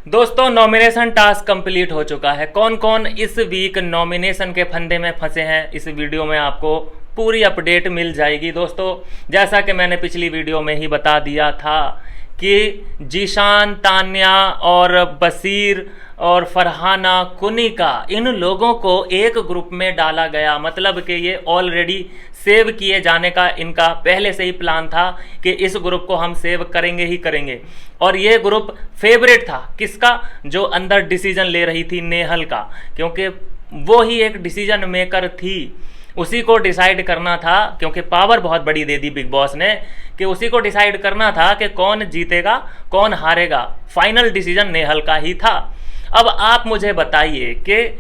दोस्तों nomination task complete हो चुका है। कौन कौन इस वीक नॉमिनेशन के फंदे में फंसे हैं, इस वीडियो में आपको पूरी अपडेट मिल जाएगी। दोस्तों जैसा कि मैंने पिछली वीडियो में ही बता दिया था कि जीशान, तान्या और बशीर और फरहाना, कुनिका, इन लोगों को एक ग्रुप में डाला गया। मतलब कि ये ऑलरेडी सेव किए जाने का इनका पहले से ही प्लान था कि इस ग्रुप को हम सेव करेंगे ही करेंगे। और ये ग्रुप फेवरेट था किसका? जो अंदर डिसीजन ले रही थी नेहल का, क्योंकि वो ही एक डिसीजन मेकर थी। उसी को डिसाइड करना था, क्योंकि पावर बहुत बड़ी दे दी बिग बॉस ने कि उसी को डिसाइड करना था कि कौन जीतेगा कौन हारेगा। फाइनल डिसीजन नेहल का ही था। अब आप मुझे बताइए कि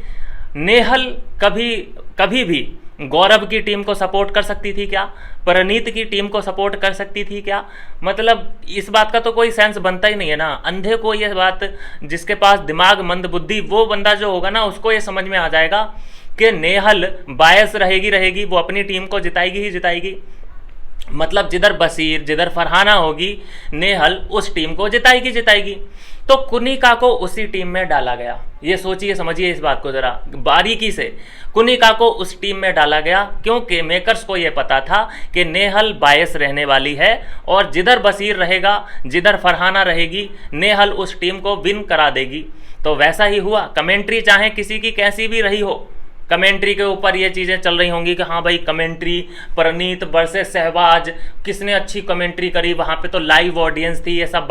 नेहल कभी भी गौरव की टीम को सपोर्ट कर सकती थी क्या? परनीत की टीम को सपोर्ट कर सकती थी क्या? मतलब इस बात का तो कोई सेंस बनता ही नहीं है ना। अंधे को ये बात, जिसके पास दिमाग मंद बुद्धि, वो बंदा जो होगा ना, उसको ये समझ में आ जाएगा कि नेहल बायस रहेगी, वो अपनी टीम को जिताएगी ही जिताएगी। मतलब जिधर बशीर, जिधर फरहाना होगी, नेहल उस टीम को जिताएगी। तो कुनिका को उसी टीम में डाला गया। ये सोचिए समझिए इस बात को जरा बारीकी से। कुनिका को उस टीम में डाला गया क्योंकि मेकर्स को यह पता था कि नेहल बायस रहने वाली है, और जिधर बशीर रहेगा, जिधर फरहाना रहेगी, नेहल उस टीम को विन करा देगी। तो वैसा ही हुआ। कमेंट्री चाहे किसी की कैसी भी रही हो, कमेंट्री के ऊपर ये चीज़ें चल रही होंगी कि हाँ भाई कमेंट्री परनीत वर्सेस सहवाज, किसने अच्छी कमेंट्री करी, वहाँ पे तो लाइव ऑडियंस थी। ये सब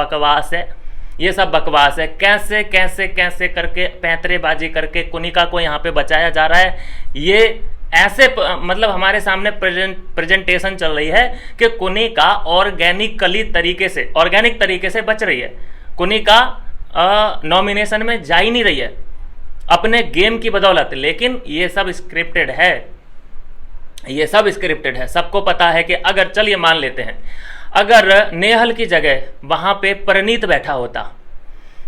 बकवास है। कैसे कैसे कैसे करके पैंतरेबाजी करके कुनिका को यहाँ पे बचाया जा रहा है। ये ऐसे मतलब हमारे सामने प्रेजेंटेशन चल रही है कि कुनिका ऑर्गेनिक तरीके से बच रही है। कुनिका नॉमिनेशन में जा ही नहीं रही है अपने गेम की बदौलत। लेकिन ये सब स्क्रिप्टेड है। सबको पता है कि अगर, चलिए मान लेते हैं, अगर नेहल की जगह वहाँ पे परनीत बैठा होता,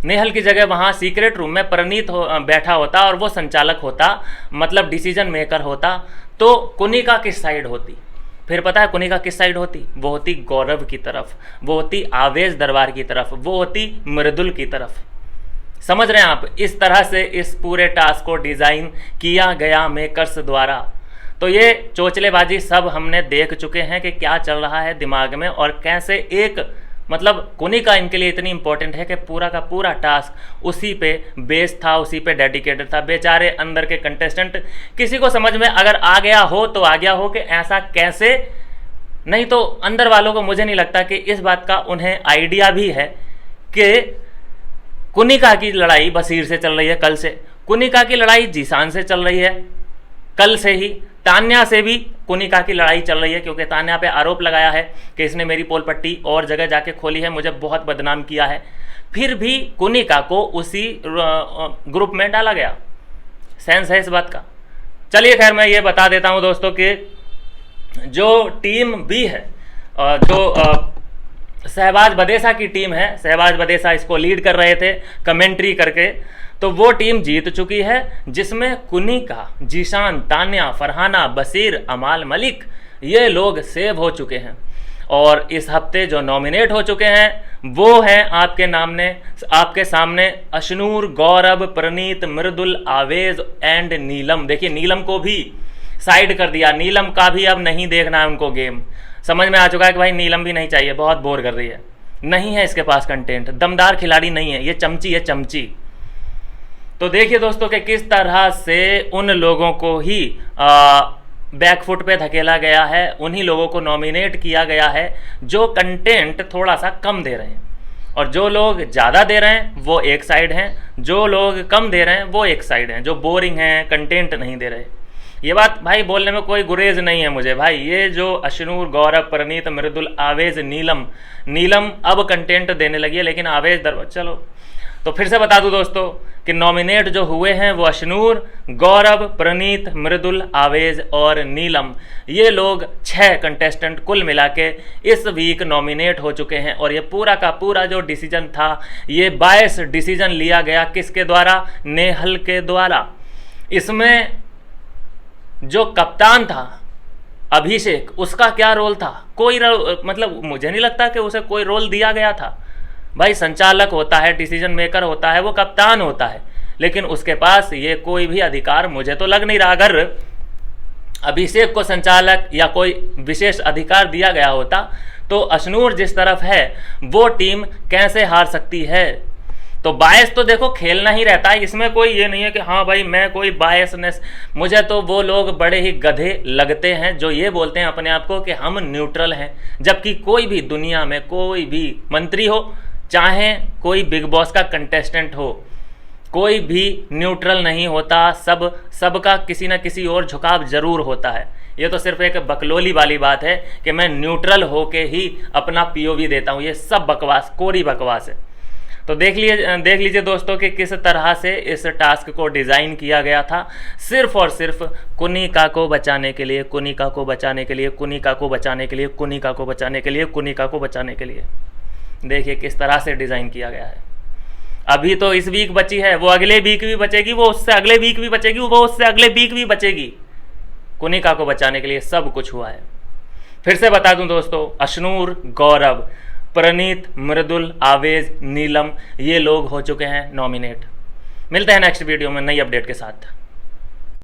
नेहल की जगह वहाँ सीक्रेट रूम में परनीत बैठा होता और वो संचालक होता, मतलब डिसीजन मेकर होता, तो कुनिका किस साइड होती? फिर पता है कुनिका किस साइड होती? वो होती गौरव की तरफ, वो होती आवेश दरबार की तरफ, वो होती मृदुल की तरफ। समझ रहे हैं आप? इस तरह से इस पूरे टास्क को डिज़ाइन किया गया मेकर्स द्वारा। तो ये चोचलेबाजी सब हमने देख चुके हैं कि क्या चल रहा है दिमाग में, और कैसे एक मतलब कुनिका इनके लिए इतनी इंपॉर्टेंट है कि पूरा का पूरा टास्क उसी पे बेस्ड था, उसी पे डेडिकेटेड था। बेचारे अंदर के कंटेस्टेंट, किसी को समझ में अगर आ गया हो तो आ गया हो कि ऐसा कैसे, नहीं तो अंदर वालों को मुझे नहीं लगता कि इस बात का उन्हें आइडिया भी है कि कुनिका की लड़ाई बशीर से चल रही है कल से, कुनिका की लड़ाई जीशान से चल रही है कल से ही, तान्या से भी कुनिका की लड़ाई चल रही है, क्योंकि तान्या पे आरोप लगाया है कि इसने मेरी पोल पट्टी और जगह जाके खोली है, मुझे बहुत बदनाम किया है। फिर भी कुनिका को उसी ग्रुप में डाला गया। सेंस है इस बात का? चलिए खैर मैं ये बता देता हूँ दोस्तों कि जो टीम बी है, जो सहबाज बदेसा की टीम है, सहबाज बदेसा इसको लीड कर रहे थे कमेंट्री करके, तो वो टीम जीत चुकी है, जिसमें कुनिका, जीशान, तान्या, फरहाना, बशीर, अमाल मलिक, ये लोग सेव हो चुके हैं। और इस हफ्ते जो नॉमिनेट हो चुके हैं वो हैं आपके सामने अशनूर, गौरव, परनीत, मृदुल, आवेज एंड नीलम। देखिए नीलम को भी साइड कर दिया। नीलम का भी अब नहीं देखना है उनको गेम। समझ में आ चुका है कि भाई नीलम भी नहीं चाहिए, बहुत बोर कर रही है, नहीं है इसके पास कंटेंट, दमदार खिलाड़ी नहीं है, ये चमची है, चमची। तो देखिए दोस्तों कि किस तरह से उन लोगों को ही बैकफुट पे धकेला गया है, उन्हीं लोगों को नॉमिनेट किया गया है जो कंटेंट थोड़ा सा कम दे रहे हैं, और जो लोग ज़्यादा दे रहे हैं वो एक साइड हैं, जो लोग कम दे रहे हैं वो एक साइड हैं, जो बोरिंग हैं, कंटेंट नहीं दे रहे। ये बात भाई बोलने में कोई गुरेज नहीं है मुझे भाई। ये जो अशनूर, गौरव, परनीत, मृदुल, आवेज, नीलम अब कंटेंट देने लगी है, लेकिन आवेज चलो तो फिर से बता दूं दोस्तों कि नॉमिनेट जो हुए हैं वो अशनूर, गौरव, प्रणीत, मृदुल, आवेज और नीलम, ये लोग 6 कंटेस्टेंट कुल मिला के इस वीक नॉमिनेट हो चुके हैं। और ये पूरा का पूरा जो डिसीजन था, ये बायस डिसीजन लिया गया किसके द्वारा? नेहल के द्वारा। इसमें जो कप्तान था अभिषेक, उसका क्या रोल था? कोई मतलब मुझे नहीं लगता कि उसे कोई रोल दिया गया था। भाई संचालक होता है, डिसीजन मेकर होता है, वो कप्तान होता है, लेकिन उसके पास ये कोई भी अधिकार मुझे तो लग नहीं रहा। अगर अभिषेक को संचालक या कोई विशेष अधिकार दिया गया होता तो अशनूर जिस तरफ है वो टीम कैसे हार सकती है। तो बायस तो देखो खेलना ही रहता है, इसमें कोई ये नहीं है कि हाँ भाई मैं कोई बायसनेस। मुझे तो वो लोग बड़े ही गधे लगते हैं जो ये बोलते हैं अपने आप को कि हम न्यूट्रल हैं, जबकि कोई भी दुनिया में कोई भी मंत्री हो, चाहे कोई बिग बॉस का कंटेस्टेंट हो, कोई भी न्यूट्रल नहीं होता। सबका किसी न किसी और झुकाव जरूर होता है। ये तो सिर्फ एक बकलोली वाली बात है कि मैं न्यूट्रल होके ही अपना पीओवी देता हूँ, ये सब बकवास, कोरी बकवास है। तो देख लीजिए दोस्तों कि किस तरह से इस टास्क को डिज़ाइन किया गया था, सिर्फ और सिर्फ कुनिका को बचाने के लिए, कुनिका को बचाने के लिए, कुनिका को बचाने के लिए, कुनिका को बचाने के लिए, कुनिका को बचाने के लिए। देखिए किस तरह से डिज़ाइन किया गया है। अभी तो इस वीक बची है, वो अगले वीक भी बचेगी, वो उससे अगले वीक भी बचेगी, वो उससे अगले वीक भी बचेगी। कुनिका को बचाने के लिए सब कुछ हुआ है। फिर से बता दूं दोस्तों, अशनूर, गौरव, प्रनीत, मृदुल, आवेज, नीलम, ये लोग हो चुके हैं नॉमिनेट। मिलते हैं नेक्स्ट वीडियो में नई अपडेट के साथ।